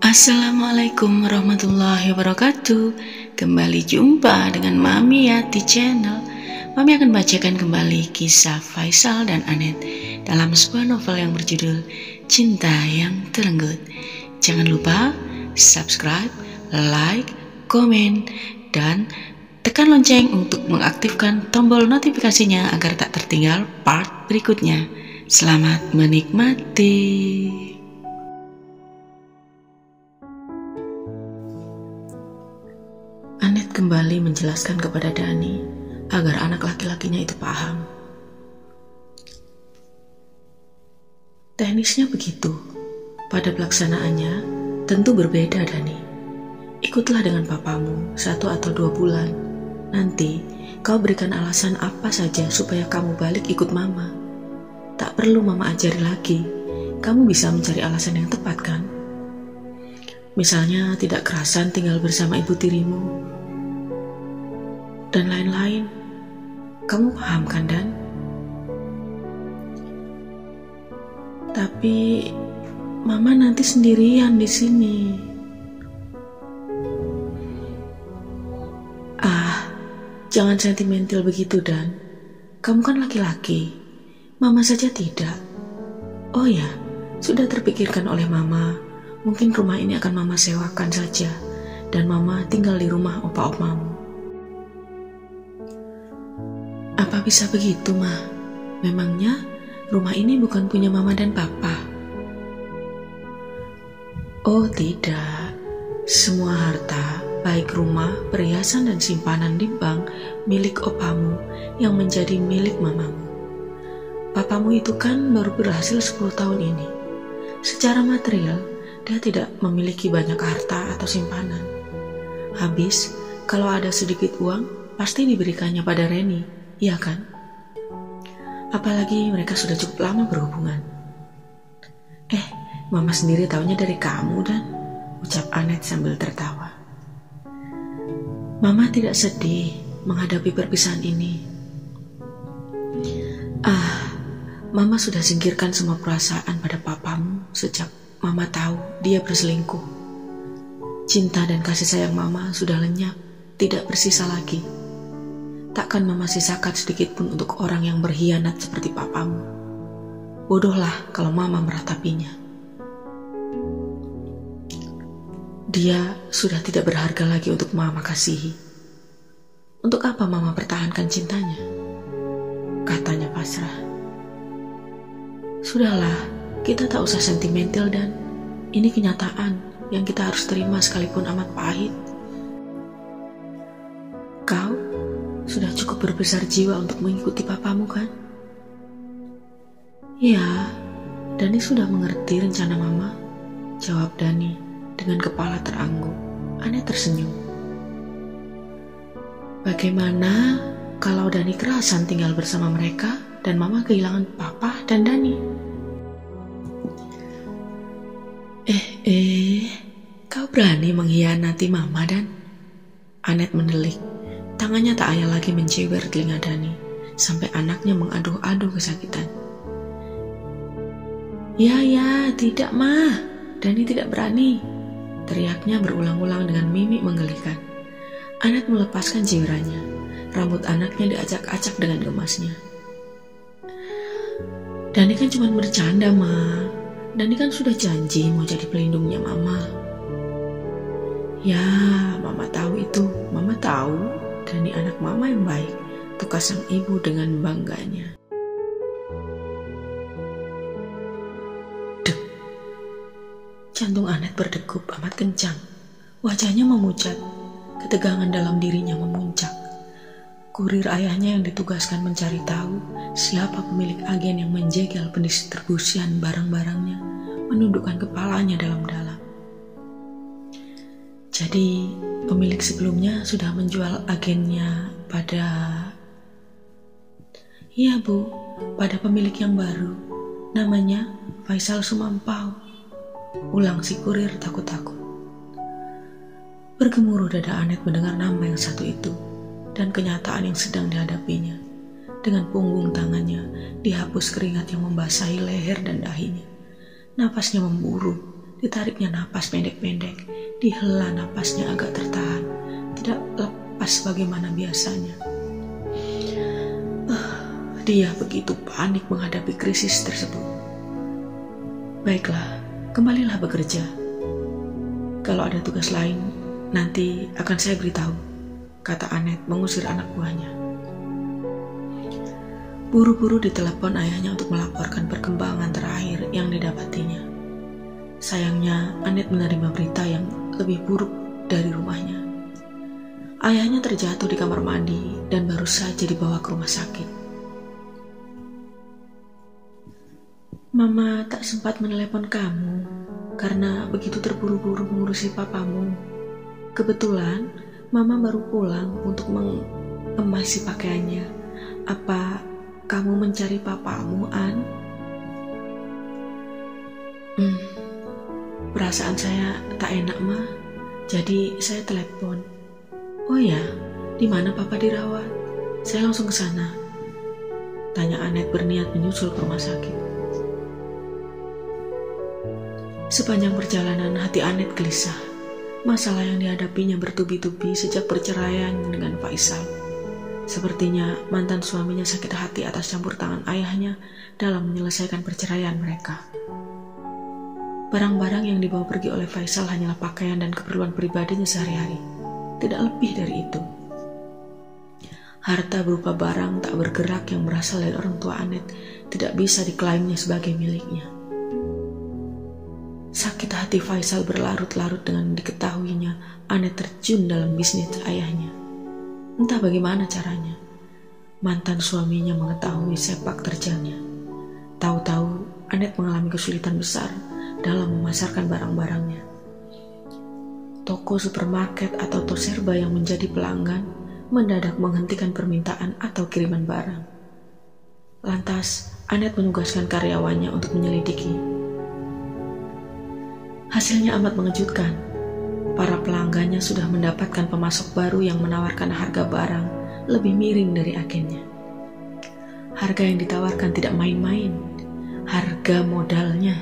Assalamualaikum warahmatullahi wabarakatuh. Kembali jumpa dengan Mami Yati Channel. Mami akan bacakan kembali kisah Faisal dan Anet dalam sebuah novel yang berjudul Cinta yang Terenggut. Jangan lupa subscribe, like, komen, dan tekan lonceng untuk mengaktifkan tombol notifikasinya agar tak tertinggal part berikutnya. Selamat menikmati. Anet kembali menjelaskan kepada Dani agar anak laki-lakinya itu paham. Teknisnya begitu, pada pelaksanaannya tentu berbeda, Dani. Ikutlah dengan papamu 1 atau 2 bulan. Nanti kau berikan alasan apa saja supaya kamu balik ikut mama. Tak perlu mama ajari lagi, kamu bisa mencari alasan yang tepat kan? Misalnya tidak kerasan tinggal bersama ibu tirimu, dan lain-lain. Kamu paham kan, Dan? Tapi mama nanti sendirian di sini. Jangan sentimental begitu, Dan. Kamu kan laki-laki. Mama saja tidak. Oh ya, sudah terpikirkan oleh mama. Mungkin rumah ini akan mama sewakan saja, dan mama tinggal di rumah opa-opamu. Apa bisa begitu, Ma? Memangnya rumah ini bukan punya mama dan papa? Oh tidak, semua harta, baik rumah, perhiasan dan simpanan di bank milik opamu yang menjadi milik mamamu. Papamu itu kan baru berhasil 10 tahun ini. Secara material, dia tidak memiliki banyak harta atau simpanan. Habis, kalau ada sedikit uang, pasti diberikannya pada Reni, iya kan? Apalagi mereka sudah cukup lama berhubungan. Mama sendiri taunya dari kamu, Dan, ucap Anet sambil tertawa. Mama tidak sedih menghadapi perpisahan ini. Mama sudah singkirkan semua perasaan pada papamu sejak Mama tahu dia berselingkuh. Cinta dan kasih sayang Mama sudah lenyap, tidak bersisa lagi. Takkan Mama sisakan sedikit pun untuk orang yang berkhianat seperti papamu. Bodohlah kalau Mama meratapinya. Dia sudah tidak berharga lagi untuk Mama kasihi. Untuk apa Mama pertahankan cintanya? Katanya pasrah. Sudahlah, kita tak usah sentimental, Dan. Ini kenyataan yang kita harus terima sekalipun amat pahit. Kau sudah cukup berbesar jiwa untuk mengikuti papamu, kan? Ya, Dani sudah mengerti rencana Mama, jawab Dani dengan kepala terangguk. Anet tersenyum. Bagaimana kalau Dani kerasan tinggal bersama mereka dan Mama kehilangan Papa dan Dani? Kau berani mengkhianati Mama, Dan? Anet mendelik. Tangannya tak ayal lagi menjewer telinga Dani, sampai anaknya mengaduh-aduh kesakitan. Ya, tidak, Ma. Dani tidak berani, teriaknya berulang-ulang dengan mimik menggelikan. Anet melepaskan jewerannya. Rambut anaknya diacak-acak dengan gemasnya. Dani kan cuma bercanda, Ma. Dani kan sudah janji mau jadi pelindungnya Mama. Ya, Mama tahu itu. Mama tahu Dani anak Mama yang baik, tukas sang ibu dengan bangganya. Dek. Jantung Anet berdegup amat kencang. Wajahnya memucat. Ketegangan dalam dirinya memuncak. Kurir ayahnya yang ditugaskan mencari tahu siapa pemilik agen yang menjegal pendistribusian barang-barangnya menundukkan kepalanya dalam-dalam. Jadi pemilik sebelumnya sudah menjual agennya pada... Iya, Bu, pada pemilik yang baru. Namanya Faisal Sumampau, ulang si kurir takut-takut. Bergemuruh dada Anet mendengar nama yang satu itu dan kenyataan yang sedang dihadapinya. Dengan punggung tangannya dihapus keringat yang membasahi leher dan dahinya. Napasnya memburu Ditariknya napas pendek-pendek, dihela napasnya agak tertahan, tidak lepas bagaimana biasanya. Dia begitu panik menghadapi krisis tersebut. Baiklah, kembalilah bekerja. Kalau ada tugas lain, nanti akan saya beritahu, kata Anet mengusir anak buahnya. Buru-buru ditelepon ayahnya untuk melaporkan perkembangan terakhir yang didapatinya. Sayangnya, Anet menerima berita yang lebih buruk dari rumahnya. Ayahnya terjatuh di kamar mandi dan baru saja dibawa ke rumah sakit. Mama tak sempat menelepon kamu karena begitu terburu-buru mengurusi papamu. Kebetulan, Mama baru pulang untuk mengemasi pakaiannya. Apa kamu mencari papamu, An? Perasaan saya tak enak, Ma. Jadi saya telepon. Oh ya, di mana papa dirawat? Saya langsung ke sana. Tanya Anet berniat menyusul ke rumah sakit. Sepanjang perjalanan hati Anet gelisah. Masalah yang dihadapinya bertubi-tubi sejak perceraian dengan Faisal. Sepertinya mantan suaminya sakit hati atas campur tangan ayahnya dalam menyelesaikan perceraian mereka. Barang-barang yang dibawa pergi oleh Faisal hanyalah pakaian dan keperluan pribadinya sehari-hari. Tidak lebih dari itu. Harta berupa barang tak bergerak yang berasal dari orang tua Anet tidak bisa diklaimnya sebagai miliknya. Sakit hati Faisal berlarut-larut dengan diketahuinya Anet terjun dalam bisnis ayahnya. Entah bagaimana caranya, mantan suaminya mengetahui sepak terjangnya. Tahu-tahu Anet mengalami kesulitan besar dalam memasarkan barang-barangnya. Toko supermarket atau toserba yang menjadi pelanggan mendadak menghentikan permintaan atau kiriman barang. Lantas, Anet menugaskan karyawannya untuk menyelidiki. Hasilnya amat mengejutkan. Para pelanggannya sudah mendapatkan pemasok baru yang menawarkan harga barang lebih miring dari agennya. Harga yang ditawarkan tidak main-main, harga modalnya.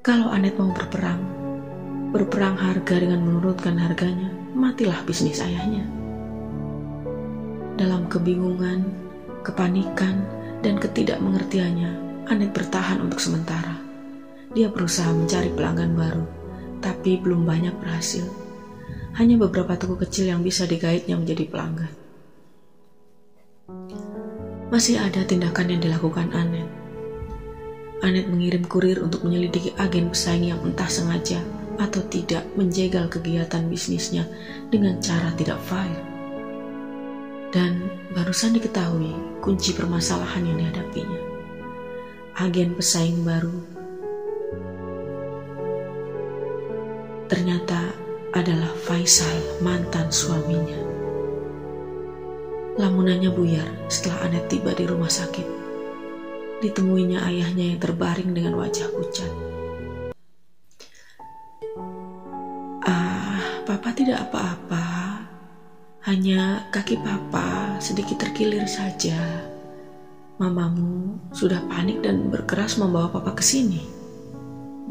Kalau Anet mau berperang harga dengan menurunkan harganya, matilah bisnis ayahnya. Dalam kebingungan, kepanikan, dan ketidakmengertiannya, Anet bertahan untuk sementara. Dia berusaha mencari pelanggan baru, tapi belum banyak berhasil. Hanya beberapa toko kecil yang bisa digaitnya menjadi pelanggan. Masih ada tindakan yang dilakukan Anet. Anet mengirim kurir untuk menyelidiki agen pesaing yang entah sengaja atau tidak menjegal kegiatan bisnisnya dengan cara tidak fair. Dan barusan diketahui kunci permasalahan yang dihadapinya. Agen pesaing baru ternyata adalah Faisal, mantan suaminya. Lamunannya buyar setelah Anet tiba di rumah sakit. Ditemuinya ayahnya yang terbaring dengan wajah pucat. Papa tidak apa-apa. Hanya kaki papa sedikit terkilir saja. Mamamu sudah panik dan berkeras membawa papa ke sini.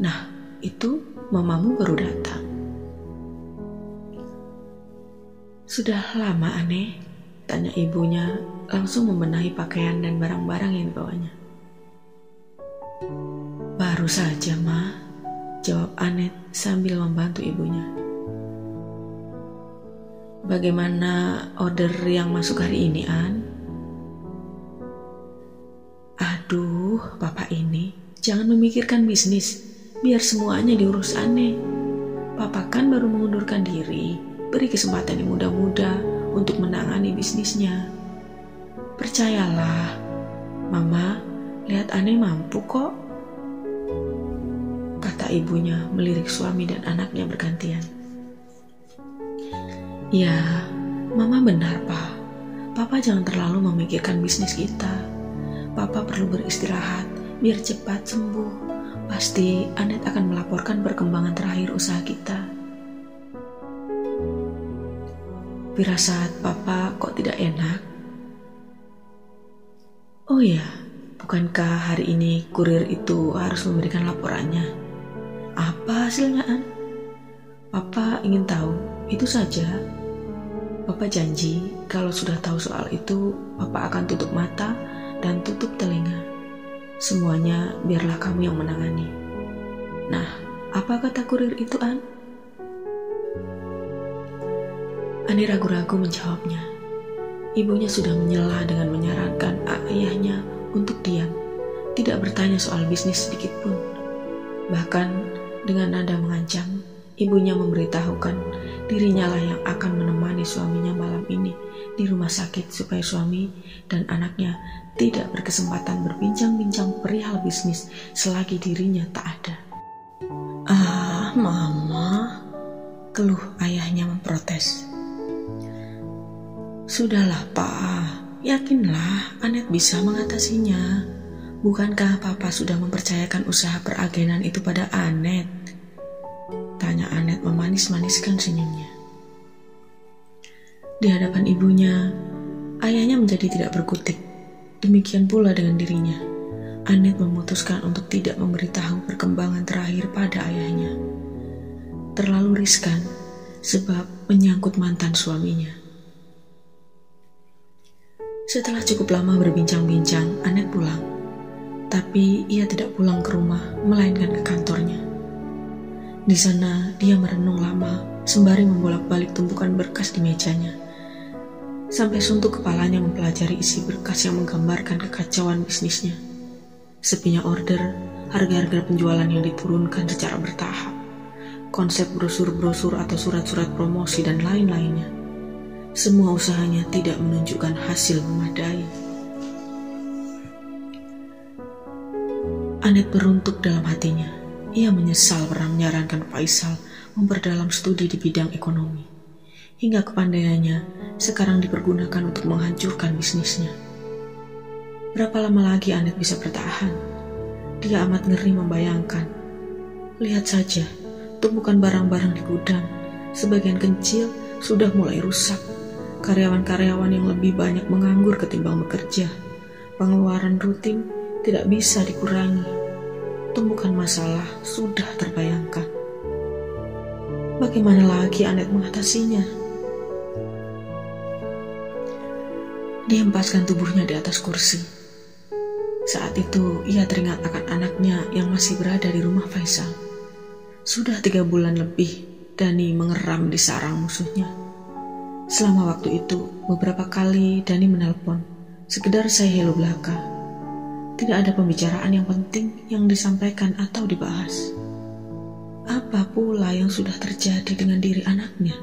Nah, itu mamamu baru datang. Sudah lama, Aneh? Tanya ibunya, langsung membenahi pakaian dan barang-barang yang dibawanya. Baru saja, Ma, jawab Anet sambil membantu ibunya. Bagaimana order yang masuk hari ini, An? Aduh, Papa ini jangan memikirkan bisnis, biar semuanya diurus Aneh. Papa kan baru mengundurkan diri, beri kesempatan yang muda-muda untuk menangani bisnisnya. Percayalah, Mama, lihat Aneh mampu kok, kata ibunya melirik suami dan anaknya bergantian. Ya, Mama benar, Pak. Papa jangan terlalu memikirkan bisnis kita. Papa perlu beristirahat biar cepat sembuh. Pasti Anet akan melaporkan perkembangan terakhir usaha kita. Firasat Papa kok tidak enak? Oh ya, bukankah hari ini kurir itu harus memberikan laporannya? Apa hasilnya, An? Papa ingin tahu, itu saja. Papa janji kalau sudah tahu soal itu, Papa akan tutup mata dan tutup telinga. Semuanya biarlah kamu yang menangani. Nah, apa kata kurir itu, An? Ani ragu-ragu menjawabnya. Ibunya sudah menyela dengan menyarankan ayahnya untuk diam, tidak bertanya soal bisnis sedikit pun. Bahkan dengan nada mengancam, ibunya memberitahukan dirinya lah yang akan menemani suaminya malam ini di rumah sakit supaya suami dan anaknya tidak berkesempatan berbincang-bincang perihal bisnis selagi dirinya tak ada. Mama, keluh ayahnya memprotes. Sudahlah, Pak, yakinlah Anet bisa mengatasinya. Bukankah Papa sudah mempercayakan usaha peragenan itu pada Anet? Tanya Anet memanis-maniskan senyumnya. Di hadapan ibunya, ayahnya menjadi tidak berkutik. Demikian pula dengan dirinya. Anet memutuskan untuk tidak memberitahu perkembangan terakhir pada ayahnya. Terlalu riskan, sebab menyangkut mantan suaminya. Setelah cukup lama berbincang-bincang, Anet pulang. Tapi ia tidak pulang ke rumah, melainkan ke kantornya. Di sana, dia merenung lama, sembari membolak-balik tumpukan berkas di mejanya. Sampai suntuk kepalanya mempelajari isi berkas yang menggambarkan kekacauan bisnisnya. Sepinya order, harga-harga penjualan yang diturunkan secara bertahap, konsep brosur-brosur atau surat-surat promosi dan lain-lainnya. Semua usahanya tidak menunjukkan hasil memadai. Anet beruntuk dalam hatinya. Ia menyesal pernah menyarankan Faisal memperdalam studi di bidang ekonomi. Hingga kepandaiannya sekarang dipergunakan untuk menghancurkan bisnisnya. Berapa lama lagi Anet bisa bertahan? Dia amat ngeri membayangkan. Lihat saja, tumpukan barang-barang di gudang, sebagian kecil sudah mulai rusak. Karyawan-karyawan yang lebih banyak menganggur ketimbang bekerja. Pengeluaran rutin tidak bisa dikurangi. Tumpukan masalah sudah terbayangkan. Bagaimana lagi Anet mengatasinya? Dia hempaskan tubuhnya di atas kursi. Saat itu ia teringat akan anaknya yang masih berada di rumah Faisal. Sudah 3 bulan lebih Dani mengeram di sarang musuhnya. Selama waktu itu, beberapa kali Dani menelpon, sekedar say hello belaka. Tidak ada pembicaraan yang penting yang disampaikan atau dibahas. Apa pula yang sudah terjadi dengan diri anaknya?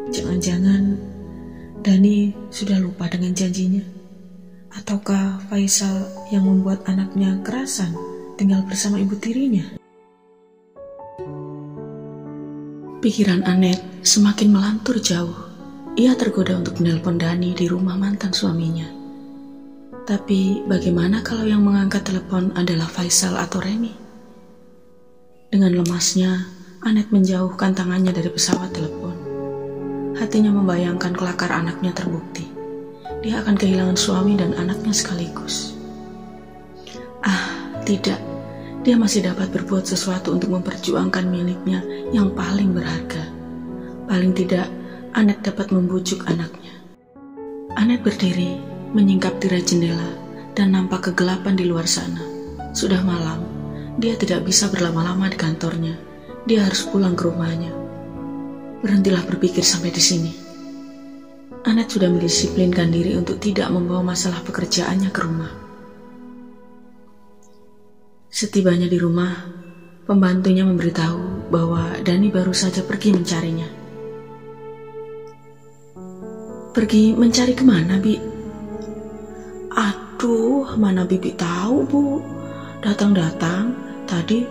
Jangan-jangan Dani sudah lupa dengan janjinya? Ataukah Faisal yang membuat anaknya kerasan tinggal bersama ibu tirinya? Pikiran Anet semakin melantur jauh. Ia tergoda untuk menelpon Dani di rumah mantan suaminya. Tapi bagaimana kalau yang mengangkat telepon adalah Faisal atau Reni? Dengan lemasnya, Anet menjauhkan tangannya dari pesawat telepon. Hatinya membayangkan kelakar anaknya terbukti. Dia akan kehilangan suami dan anaknya sekaligus. Tidak. Dia masih dapat berbuat sesuatu untuk memperjuangkan miliknya yang paling berharga. Paling tidak, Anet dapat membujuk anaknya. Anet berdiri, menyingkap tirai jendela, dan nampak kegelapan di luar sana. Sudah malam, dia tidak bisa berlama-lama di kantornya. Dia harus pulang ke rumahnya. Berhentilah berpikir sampai di sini. Anet sudah mendisiplinkan diri untuk tidak membawa masalah pekerjaannya ke rumah. Setibanya di rumah, pembantunya memberitahu bahwa Dani baru saja pergi mencarinya. Pergi mencari kemana, Bi? Aduh, mana Bibi tahu, Bu. Datang-datang, tadi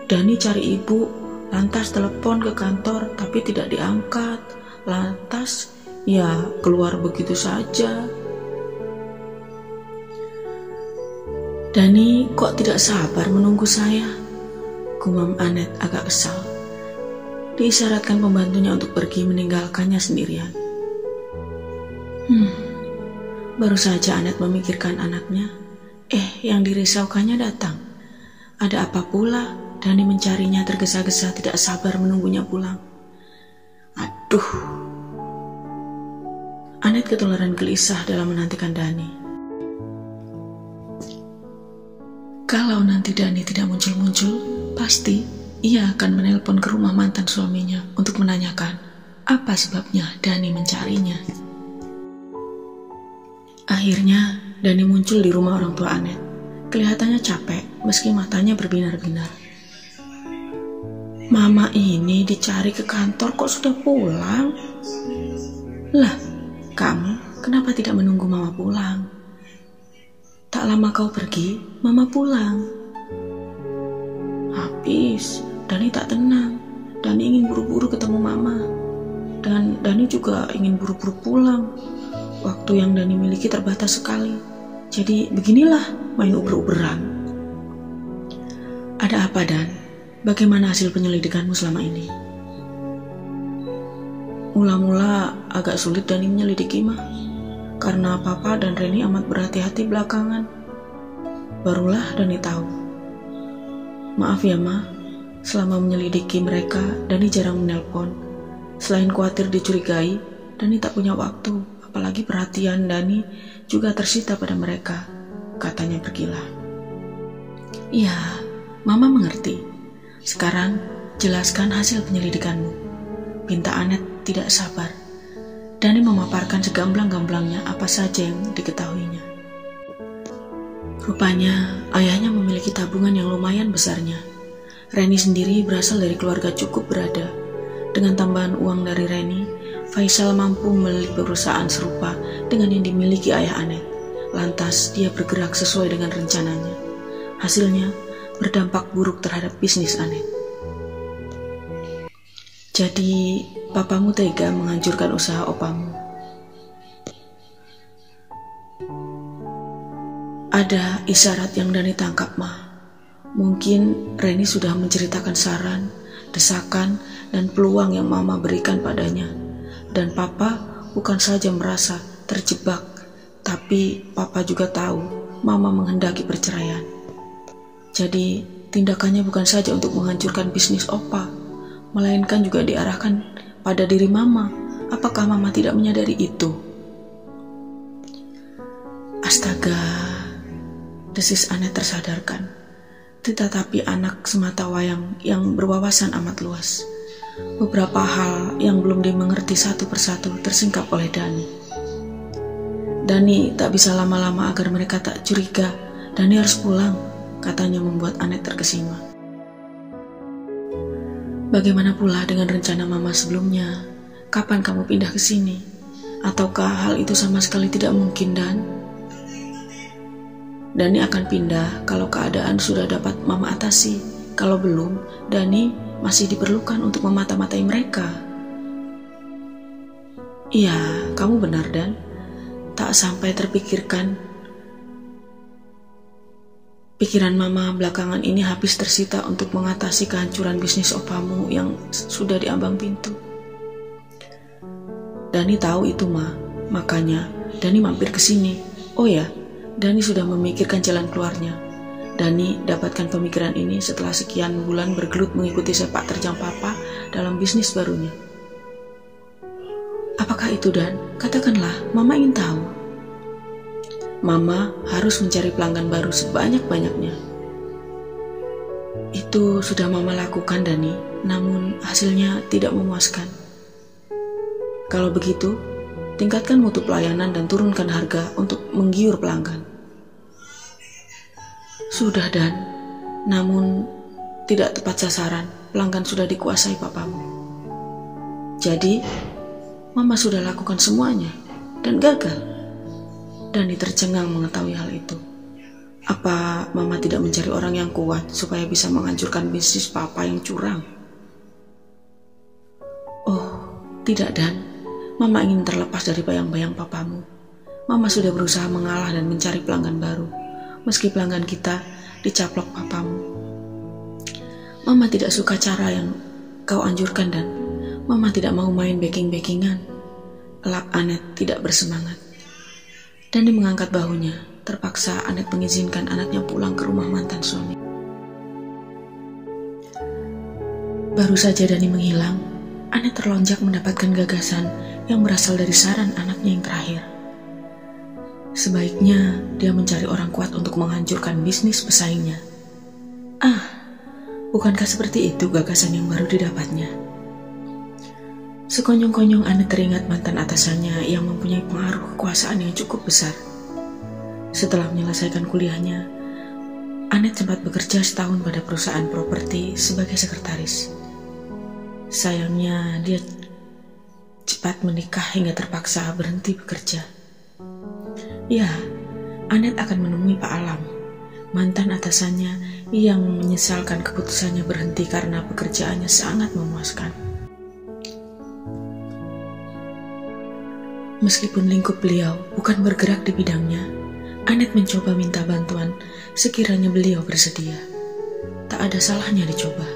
Dani cari ibu, lantas telepon ke kantor tapi tidak diangkat. Lantas, ya keluar begitu saja. Dani kok tidak sabar menunggu saya? Gumam Anet agak kesal. Diisyaratkan pembantunya untuk pergi meninggalkannya sendirian. Baru saja Anet memikirkan anaknya, yang dirisaukannya datang. Ada apa pula Dani mencarinya tergesa-gesa, tidak sabar menunggunya pulang. Aduh. Anet ketularan gelisah dalam menantikan Dani. Kalau nanti Dani tidak muncul-muncul, pasti ia akan menelpon ke rumah mantan suaminya untuk menanyakan apa sebabnya Dani mencarinya. Akhirnya Dani muncul di rumah orang tua Anet. Kelihatannya capek meski matanya berbinar-binar. Mama ini dicari ke kantor kok sudah pulang? Lah, kamu kenapa tidak menunggu Mama pulang? Tak lama kau pergi, Mama pulang. Habis, Dani tak tenang. Dani ingin buru-buru ketemu Mama. Dan Dani juga ingin buru-buru pulang. Waktu yang Dani miliki terbatas sekali. Jadi beginilah main uber-uberan. Ada apa, Dan? Bagaimana hasil penyelidikanmu selama ini? Mula-mula agak sulit Dani menyelidiki, Mah. Karena Papa dan Reni amat berhati-hati belakangan. Barulah Dani tahu. Maaf ya, Mah. Selama menyelidiki mereka, Dani jarang menelpon. Selain khawatir dicurigai, Dani tak punya waktu. Apalagi perhatian Dani juga tersita pada mereka, katanya berkilah. Iya, Mama mengerti. Sekarang jelaskan hasil penyelidikanmu, pinta Anet tidak sabar. Dani memaparkan segamblang-gamblangnya apa saja yang diketahuinya. Rupanya ayahnya memiliki tabungan yang lumayan besarnya. Reni sendiri berasal dari keluarga cukup berada. Dengan tambahan uang dari Reni, Faisal mampu membeli perusahaan serupa dengan yang dimiliki ayah Anet. Lantas dia bergerak sesuai dengan rencananya. Hasilnya berdampak buruk terhadap bisnis Anet. Jadi papamu tega menghancurkan usaha opamu. Ada isyarat yang Dani tangkap, Mah. Mungkin Reni sudah menceritakan saran, desakan, dan peluang yang Mama berikan padanya. Dan Papa bukan saja merasa terjebak, tapi Papa juga tahu Mama menghendaki perceraian. Jadi tindakannya bukan saja untuk menghancurkan bisnis Opa, melainkan juga diarahkan pada diri Mama. Apakah Mama tidak menyadari itu? Astaga, desis Anet tersadarkan. Tetapi anak semata wayang yang berwawasan amat luas. Beberapa hal yang belum dimengerti satu persatu tersingkap oleh Dani. Dani tak bisa lama-lama agar mereka tak curiga. Dani harus pulang, katanya membuat Anet terkesima. Bagaimana pula dengan rencana Mama sebelumnya? Kapan kamu pindah ke sini? Ataukah hal itu sama sekali tidak mungkin, Dan? Dani akan pindah kalau keadaan sudah dapat Mama atasi. Kalau belum, Dani masih diperlukan untuk memata-matai mereka. Iya, kamu benar, Dan. Tak sampai terpikirkan. Pikiran Mama belakangan ini habis tersita untuk mengatasi kehancuran bisnis opamu yang sudah diambang pintu. Dani tahu itu, Ma. Makanya Dani mampir ke sini. Oh ya, Dani sudah memikirkan jalan keluarnya. Dani dapatkan pemikiran ini setelah sekian bulan bergelut mengikuti sepak terjang Papa dalam bisnis barunya. Apakah itu, Dan? Katakanlah, Mama ingin tahu. Mama harus mencari pelanggan baru sebanyak-banyaknya. Itu sudah Mama lakukan, Dani, namun hasilnya tidak memuaskan. Kalau begitu, tingkatkan mutu pelayanan dan turunkan harga untuk menggiur pelanggan. Sudah, Dan, namun tidak tepat sasaran. Pelanggan sudah dikuasai papamu. Jadi, Mama sudah lakukan semuanya dan gagal. Dani tercengang mengetahui hal itu. Apa Mama tidak mencari orang yang kuat supaya bisa menghancurkan bisnis Papa yang curang? Oh, tidak, Dan. Mama ingin terlepas dari bayang-bayang papamu. Mama sudah berusaha mengalah dan mencari pelanggan baru. Meski pelanggan kita dicaplok papamu. Mama tidak suka cara yang kau anjurkan, Dan. Mama tidak mau main backing-backingan. Elak Anet tidak bersemangat. Dani mengangkat bahunya. Terpaksa Anet mengizinkan anaknya pulang ke rumah mantan suami. Baru saja Dani menghilang, Anet terlonjak mendapatkan gagasan yang berasal dari saran anaknya yang terakhir. Sebaiknya dia mencari orang kuat untuk menghancurkan bisnis pesaingnya. Bukankah seperti itu gagasan yang baru didapatnya? Sekonyong-konyong Anet teringat mantan atasannya yang mempunyai pengaruh kekuasaan yang cukup besar. Setelah menyelesaikan kuliahnya, Anet sempat bekerja setahun pada perusahaan properti sebagai sekretaris. Sayangnya dia cepat menikah hingga terpaksa berhenti bekerja. Ya, Anet akan menemui Pak Alam, mantan atasannya yang menyesalkan keputusannya berhenti karena pekerjaannya sangat memuaskan. Meskipun lingkup beliau bukan bergerak di bidangnya, Anet mencoba minta bantuan sekiranya beliau bersedia. Tak ada salahnya dicoba.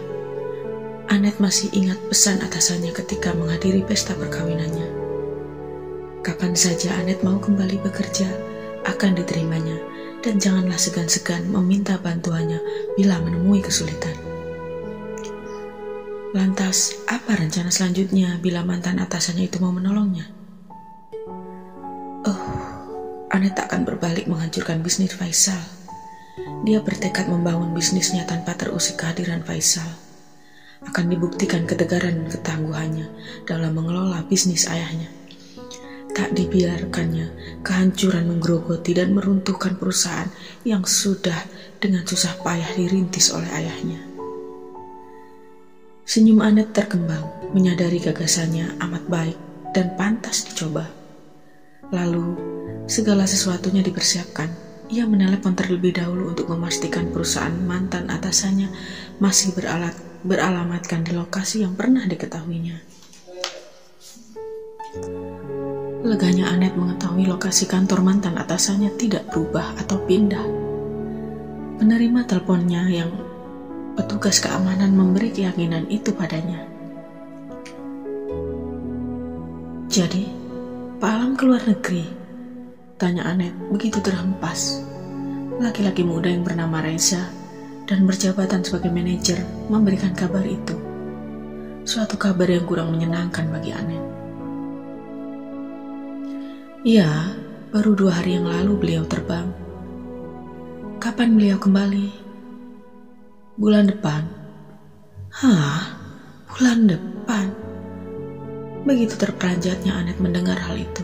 Anet masih ingat pesan atasannya ketika menghadiri pesta perkawinannya. Kapan saja Anet mau kembali bekerja, akan diterimanya, dan janganlah segan-segan meminta bantuannya bila menemui kesulitan. Lantas, apa rencana selanjutnya bila mantan atasannya itu mau menolongnya? Anet tak akan berbalik menghancurkan bisnis Faisal. Dia bertekad membangun bisnisnya tanpa terusik kehadiran Faisal. Akan dibuktikan ketegaran dan ketangguhannya dalam mengelola bisnis ayahnya. Tak dibiarkannya kehancuran menggerogoti dan meruntuhkan perusahaan yang sudah dengan susah payah dirintis oleh ayahnya. Senyum Anet terkembang, menyadari gagasannya amat baik dan pantas dicoba. Lalu, segala sesuatunya dipersiapkan. Ia menelepon terlebih dahulu untuk memastikan perusahaan mantan atasannya masih beralamatkan di lokasi yang pernah diketahuinya. Leganya Anet mengetahui lokasi kantor mantan atasannya tidak berubah atau pindah. Penerima teleponnya yang petugas keamanan memberi keyakinan itu padanya. Jadi, Pak Alam keluar negeri? Tanya Anet begitu terhempas. Laki-laki muda yang bernama Reza dan berjabatan sebagai manajer memberikan kabar itu. Suatu kabar yang kurang menyenangkan bagi Anet. Ya, baru 2 hari yang lalu beliau terbang. Kapan beliau kembali? Bulan depan. Bulan depan? Begitu terperanjatnya Anet mendengar hal itu.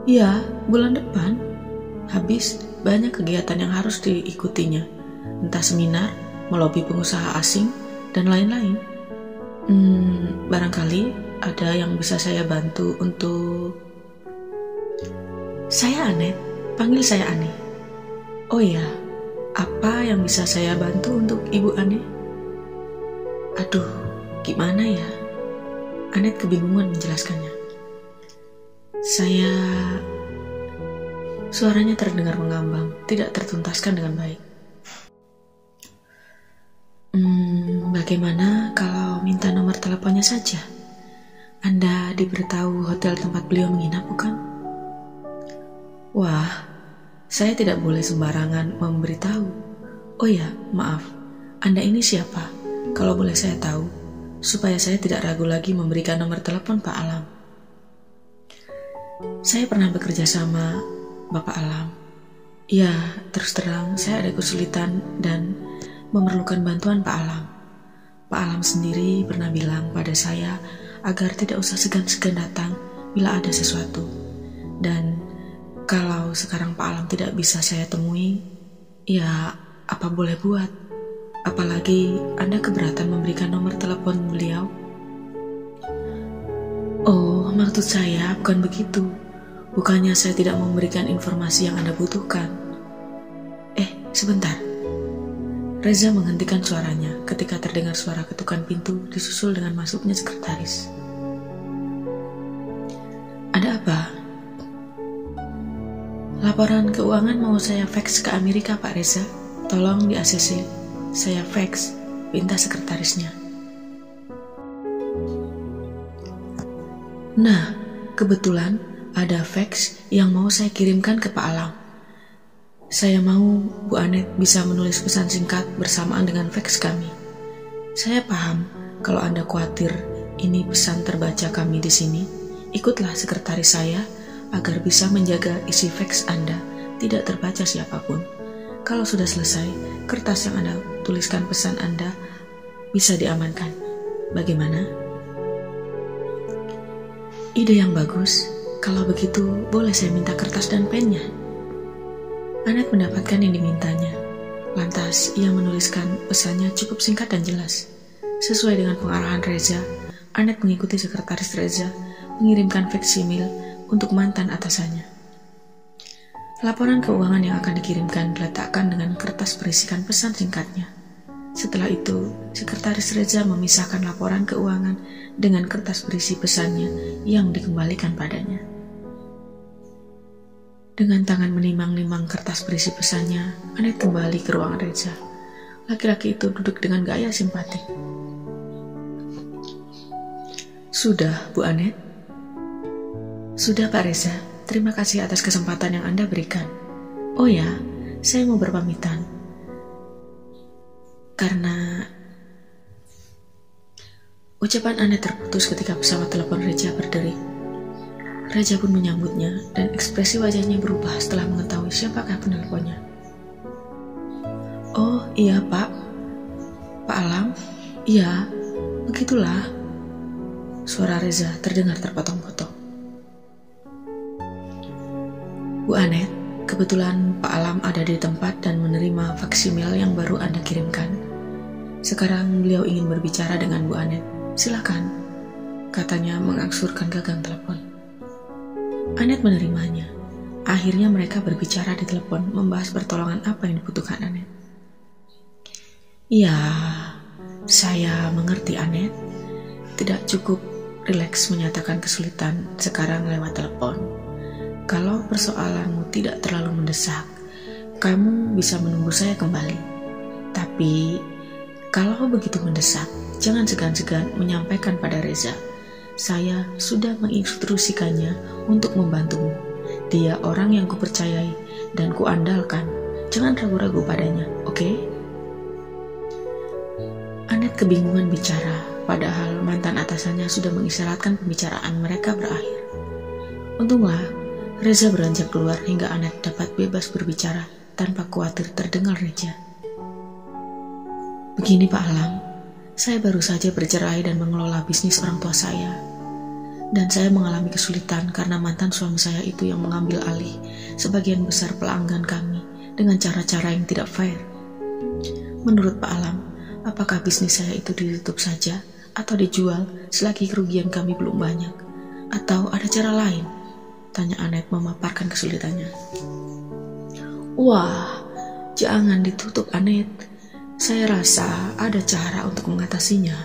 Ya, bulan depan. Habis banyak kegiatan yang harus diikutinya. Entah seminar, melobi pengusaha asing, dan lain-lain. Barangkali ada yang bisa saya bantu untuk... Saya Anet, panggil saya Ani. Oh ya, apa yang bisa saya bantu untuk Ibu Ani? Aduh, gimana ya? Anet kebingungan menjelaskannya. Suaranya terdengar mengambang, tidak tertuntaskan dengan baik. Bagaimana kalau minta nomor teleponnya saja? Anda diberitahu hotel tempat beliau menginap, bukan? Wah, saya tidak boleh sembarangan memberitahu. Oh ya, maaf, Anda ini siapa? Kalau boleh saya tahu, supaya saya tidak ragu lagi memberikan nomor telepon Pak Alam. Saya pernah bekerja sama Bapak Alam. Ya, terus terang saya ada kesulitan dan memerlukan bantuan Pak Alam. Pak Alam sendiri pernah bilang pada saya agar tidak usah segan-segan datang bila ada sesuatu. Dan kalau sekarang Pak Alam tidak bisa saya temui, ya apa boleh buat? Apalagi Anda keberatan memberikan nomor telepon beliau. Oh, maksud saya bukan begitu. Bukannya saya tidak memberikan informasi yang Anda butuhkan. Sebentar. Reza menghentikan suaranya ketika terdengar suara ketukan pintu disusul dengan masuknya sekretaris. Ada apa? Laporan keuangan mau saya fax ke Amerika, Pak Reza. Tolong di ACC. Saya fax, pinta sekretarisnya. Nah, kebetulan ada fax yang mau saya kirimkan ke Pak Alam. Saya mau Bu Anet bisa menulis pesan singkat bersamaan dengan fax kami. Saya paham kalau Anda khawatir ini pesan terbaca kami di sini. Ikutlah sekretaris saya agar bisa menjaga isi fax Anda tidak terbaca siapapun. Kalau sudah selesai, kertas yang Anda tuliskan pesan Anda bisa diamankan. Bagaimana? Ide yang bagus. Kalau begitu, boleh saya minta kertas dan pennya? Annette mendapatkan yang dimintanya. Lantas, ia menuliskan pesannya cukup singkat dan jelas. Sesuai dengan pengarahan Reza, Annette mengikuti sekretaris Reza mengirimkan faksimil untuk mantan atasannya. Laporan keuangan yang akan dikirimkan diletakkan dengan kertas berisikan pesan singkatnya. Setelah itu, sekretaris Reza memisahkan laporan keuangan dengan kertas berisi pesannya yang dikembalikan padanya. Dengan tangan menimang-nimang kertas berisi pesannya, Annette kembali ke ruangan Reza. Laki-laki itu duduk dengan gaya simpatik. Sudah, Bu Annette? Sudah, Pak Reza. Terima kasih atas kesempatan yang Anda berikan. Oh ya, saya mau berpamitan. Karena ucapan Annette terputus ketika pesawat telepon Reza berdering. Reza pun menyambutnya dan ekspresi wajahnya berubah setelah mengetahui siapakah penelponnya. Oh iya Pak. Pak Alam? Iya, begitulah. Suara Reza terdengar terpotong-potong. Bu Annette, kebetulan Pak Alam ada di tempat dan menerima faksimil yang baru Anda kirimkan. Sekarang beliau ingin berbicara dengan Bu Annette. Silakan, katanya mengangsurkan gagang telepon. Annette menerimanya. Akhirnya mereka berbicara di telepon membahas pertolongan apa yang dibutuhkan Annette. Ya, saya mengerti Annette. Tidak cukup rileks menyatakan kesulitan sekarang lewat telepon. Kalau persoalanmu tidak terlalu mendesak, kamu bisa menunggu saya kembali. Tapi, kalau begitu mendesak, jangan segan-segan menyampaikan pada Reza. Saya sudah menginstruksikannya untuk membantumu. Dia orang yang kupercayai dan kuandalkan. Jangan ragu-ragu padanya, oke? Annette kebingungan bicara, padahal mantan atasannya sudah mengisyaratkan pembicaraan mereka berakhir. Untunglah, Reza beranjak keluar hingga Annette dapat bebas berbicara tanpa khawatir terdengar Reza. Begini Pak Alam, saya baru saja bercerai dan mengelola bisnis orang tua saya. Dan saya mengalami kesulitan karena mantan suami saya itu yang mengambil alih sebagian besar pelanggan kami dengan cara-cara yang tidak fair. Menurut Pak Alam, apakah bisnis saya itu ditutup saja atau dijual selagi kerugian kami belum banyak? Atau ada cara lain? Tanya Annette memaparkan kesulitannya. Wah, jangan ditutup Annette. Saya rasa ada cara untuk mengatasinya.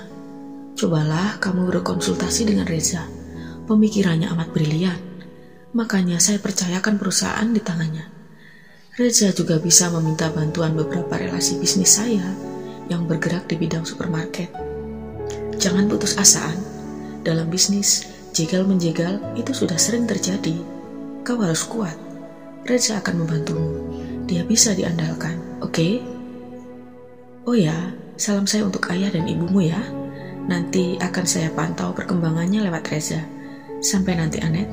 Cobalah kamu berkonsultasi dengan Reza. Pemikirannya amat brilian. Makanya saya percayakan perusahaan di tangannya. Reza juga bisa meminta bantuan beberapa relasi bisnis saya yang bergerak di bidang supermarket. Jangan putus asaan. Dalam bisnis, jegal-menjegal itu sudah sering terjadi. Kau harus kuat. Reza akan membantumu. Dia bisa diandalkan, oke? Oh ya, salam saya untuk ayah dan ibumu ya. Nanti akan saya pantau perkembangannya lewat Reza. Sampai nanti Annette,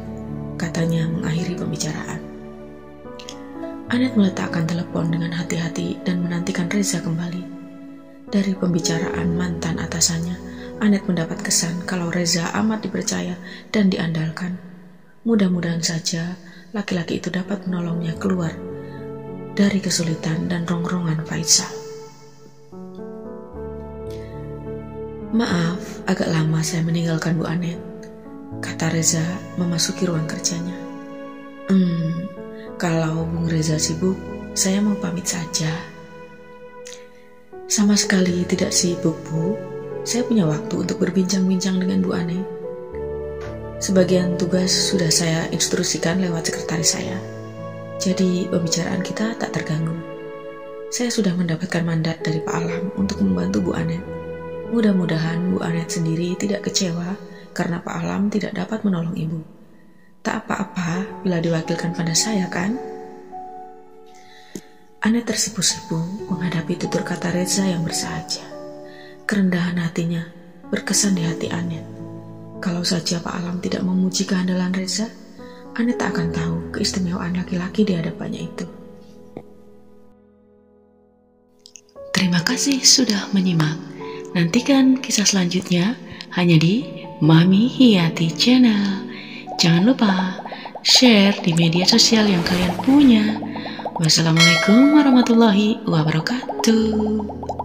katanya mengakhiri pembicaraan. Annette meletakkan telepon dengan hati-hati dan menantikan Reza kembali. Dari pembicaraan mantan atasannya, Annette mendapat kesan kalau Reza amat dipercaya dan diandalkan. Mudah-mudahan saja laki-laki itu dapat menolongnya keluar dari kesulitan dan rongrongan Faisal. Maaf, agak lama saya meninggalkan Bu Annette, kata Reza memasuki ruang kerjanya. Kalau Bung Reza sibuk, saya mau pamit saja. Sama sekali tidak sibuk, Bu. Saya punya waktu untuk berbincang-bincang dengan Bu Annette. Sebagian tugas sudah saya instruksikan lewat sekretaris saya. Jadi pembicaraan kita tak terganggu. Saya sudah mendapatkan mandat dari Pak Alam untuk membantu Bu Annette. Mudah-mudahan Bu Annette sendiri tidak kecewa karena Pak Alam tidak dapat menolong Ibu. Tak apa-apa bila diwakilkan pada saya kan? Annette tersipu-sipu menghadapi tutur kata Reza yang bersahaja. Kerendahan hatinya berkesan di hati Anet. Kalau saja Pak Alam tidak memuji kehandalan Reza, Anet tak akan tahu keistimewaan laki-laki di hadapannya itu. Terima kasih sudah menyimak. Nantikan kisah selanjutnya hanya di Mami Hiyati Channel. Jangan lupa share di media sosial yang kalian punya. Wassalamualaikum warahmatullahi wabarakatuh.